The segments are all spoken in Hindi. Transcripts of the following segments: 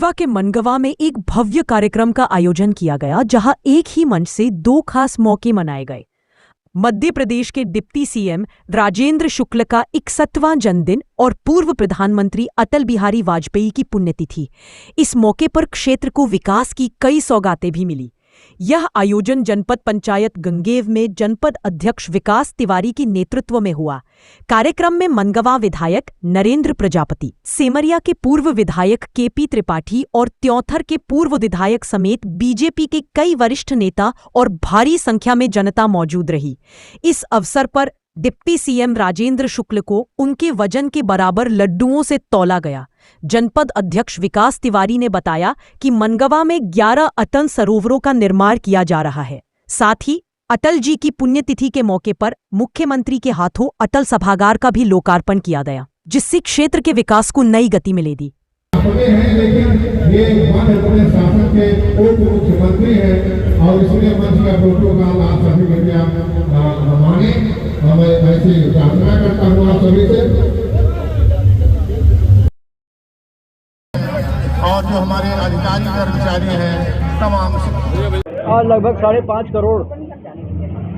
रीवा के मनगवा में एक भव्य कार्यक्रम का आयोजन किया गया, जहां एक ही मंच से दो खास मौके मनाए गए। मध्य प्रदेश के डिप्टी सीएम राजेंद्र शुक्ल का 61वां जन्मदिन और पूर्व प्रधानमंत्री अटल बिहारी वाजपेयी की पुण्यतिथि। इस मौके पर क्षेत्र को विकास की कई सौगातें भी मिली। यह आयोजन जनपद पंचायत गंगेव में जनपद अध्यक्ष विकास तिवारी के नेतृत्व में हुआ। कार्यक्रम में मनगवा विधायक नरेंद्र प्रजापति, सेमरिया के पूर्व विधायक केपी त्रिपाठी और त्योंथर के पूर्व विधायक समेत बीजेपी के कई वरिष्ठ नेता और भारी संख्या में जनता मौजूद रही। इस अवसर पर डिप्टी सीएम राजेंद्र शुक्ल को उनके वजन के बराबर लड्डुओं से तौला गया। जनपद अध्यक्ष विकास तिवारी ने बताया कि मनगवा में 11 अटल सरोवरों का निर्माण किया जा रहा है। साथ ही अटल जी की पुण्यतिथि के मौके पर मुख्यमंत्री के हाथों अटल सभागार का भी लोकार्पण किया गया, जिससे क्षेत्र के विकास को नई गति मिलेगी। मुख्यमंत्री है और इसलिए मंच का प्रोटोकॉल आप सभी कृपया माने। मैं ऐसी प्रार्थना करता हूँ आप सभी से। और जो हमारे अधिकारी कर्मचारी हैं तमाम, आज लगभग 5.5 करोड़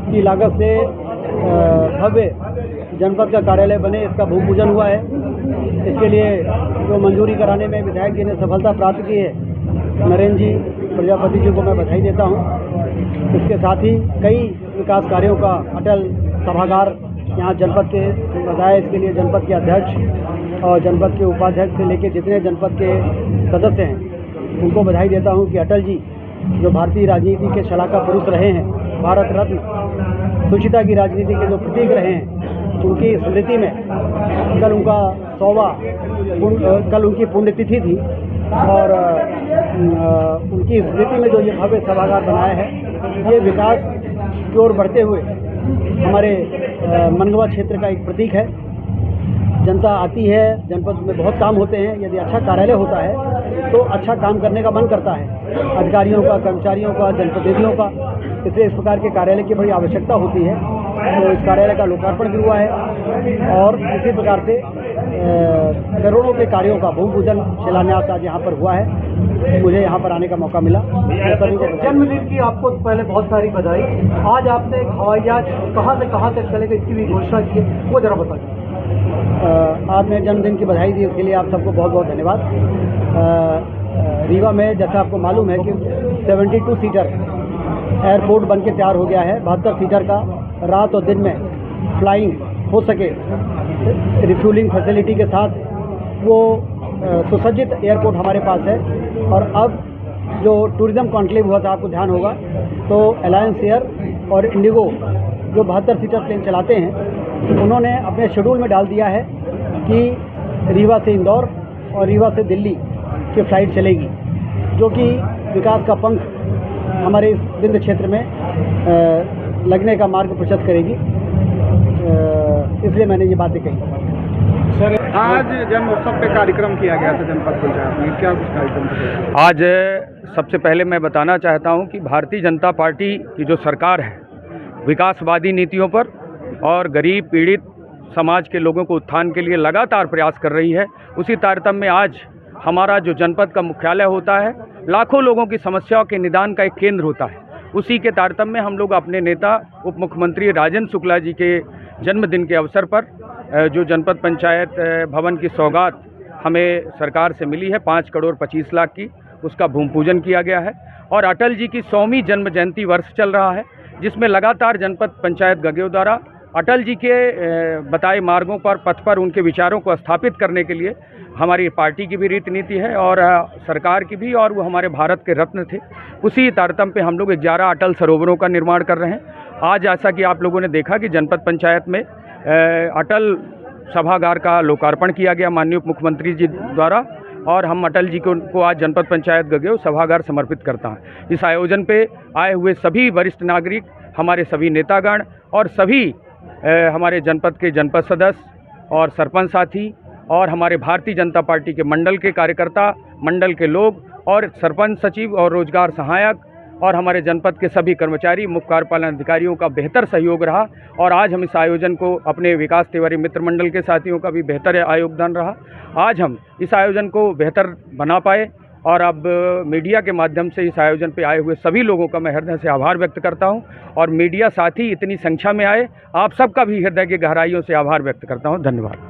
की लागत से भव्य जनपद का कार्यालय बने, इसका भूमि पूजन हुआ है। इसके लिए जो मंजूरी कराने में विधायक जी ने सफलता प्राप्त की है, नरेंद्र जी प्रजापति जी को मैं बधाई देता हूं। इसके साथ ही कई विकास कार्यों का अटल सभागार यहाँ जनपद के बताया। इसके लिए जनपद के अध्यक्ष और जनपद के उपाध्यक्ष से लेकर जितने जनपद के सदस्य हैं उनको बधाई देता हूं कि अटल जी जो भारतीय राजनीति के शलाका पुरुष रहे हैं, भारत रत्न सुचिता की राजनीति के जो प्रतीक रहे हैं, उनकी स्मृति में कल उनकी पुण्यतिथि थी और उनकी स्मृति में जो ये भव्य सभागार बनाया है, ये विकास की ओर बढ़ते हुए हमारे मनगवा क्षेत्र का एक प्रतीक है। जनता आती है, जनपद में बहुत काम होते हैं। यदि अच्छा कार्यालय होता है तो अच्छा काम करने का मन करता है, अधिकारियों का, कर्मचारियों का, जनप्रतिनिधियों का। इसलिए इस प्रकार के कार्यालय की बड़ी आवश्यकता होती है। तो इस कार्यालय का लोकार्पण भी हुआ है और इसी प्रकार से करोड़ों के कार्यों का भूमि पूजन शिलान्यास आज यहाँ पर हुआ है। मुझे यहाँ पर आने का मौका मिला। जन्मदिन की आपको पहले बहुत सारी बधाई। आज आपने एक हवाई जहाज कहाँ से कहाँ तक चलेगा इसकी भी घोषणा की है, वो जरा बताइए। आपने जन्मदिन की बधाई दी, इसके लिए आप सबको बहुत बहुत धन्यवाद। रीवा में जैसा आपको मालूम है कि 72 सीटर एयरपोर्ट बन के तैयार हो गया है। 72 सीटर का रात और दिन में फ्लाइंग हो सके, रिफ्यूलिंग फैसिलिटी के साथ वो सुसज्जित एयरपोर्ट हमारे पास है। और अब जो टूरिज्म कॉन्क्लेव हुआ था, आपको ध्यान होगा, तो अलायंस एयर और इंडिगो जो 72 सीटर प्लेन चलाते हैं, उन्होंने अपने शेड्यूल में डाल दिया है कि रीवा से इंदौर और रीवा से दिल्ली की फ़्लाइट चलेगी, जो कि विकास का पंख हमारे इस विंध्य क्षेत्र में लगने का मार्ग प्रशस्त करेगी। इसलिए मैंने ये बातें कही। सर, आज जन्मोत्सव पे कार्यक्रम किया गया था जनपद पंचायत में, क्या कुछ कार्यक्रम था? आज सबसे पहले मैं बताना चाहता हूं कि भारतीय जनता पार्टी की जो सरकार है, विकासवादी नीतियों पर और गरीब पीड़ित समाज के लोगों को उत्थान के लिए लगातार प्रयास कर रही है। उसी तारतम्य में आज हमारा जो जनपद का मुख्यालय होता है, लाखों लोगों की समस्याओं के निदान का एक केंद्र होता है। उसी के तारतम्य में हम लोग अपने नेता उप मुख्यमंत्री राजेंद्र शुक्ला जी के जन्मदिन के अवसर पर जो जनपद पंचायत भवन की सौगात हमें सरकार से मिली है 5 करोड़ 25 लाख की, उसका भूमि पूजन किया गया है। और अटल जी की 100वीं जन्म जयंती वर्ष चल रहा है, जिसमें लगातार जनपद पंचायत गंगेव द्वारा अटल जी के बताए मार्गों पर, पथ पर उनके विचारों को स्थापित करने के लिए हमारी पार्टी की भी रीति नीति है और सरकार की भी, और वो हमारे भारत के रत्न थे। उसी तारतम्य पे हम लोग 11 अटल सरोवरों का निर्माण कर रहे हैं। आज जैसा कि आप लोगों ने देखा कि जनपद पंचायत में अटल सभागार का लोकार्पण किया गया माननीय उप मुख्यमंत्री जी द्वारा, और हम अटल जी को आज जनपद पंचायत गंगेव सभागार समर्पित करता है। इस आयोजन पे आए हुए सभी वरिष्ठ नागरिक, हमारे सभी नेतागण और सभी हमारे जनपद के जनपद सदस्य और सरपंच साथी और हमारे भारतीय जनता पार्टी के मंडल के कार्यकर्ता, मंडल के लोग और सरपंच सचिव और रोजगार सहायक और हमारे जनपद के सभी कर्मचारी, मुख्य कार्यपालन अधिकारियों का बेहतर सहयोग रहा। और आज हम इस आयोजन को अपने विकास तिवारी मित्र मंडल के साथियों का भी बेहतर योगदान रहा। आज हम इस आयोजन को बेहतर बना पाए और अब मीडिया के माध्यम से इस आयोजन पे आए हुए सभी लोगों का मैं हृदय से आभार व्यक्त करता हूं और मीडिया साथी इतनी संख्या में आए, आप सबका भी हृदय की गहराइयों से आभार व्यक्त करता हूं। धन्यवाद।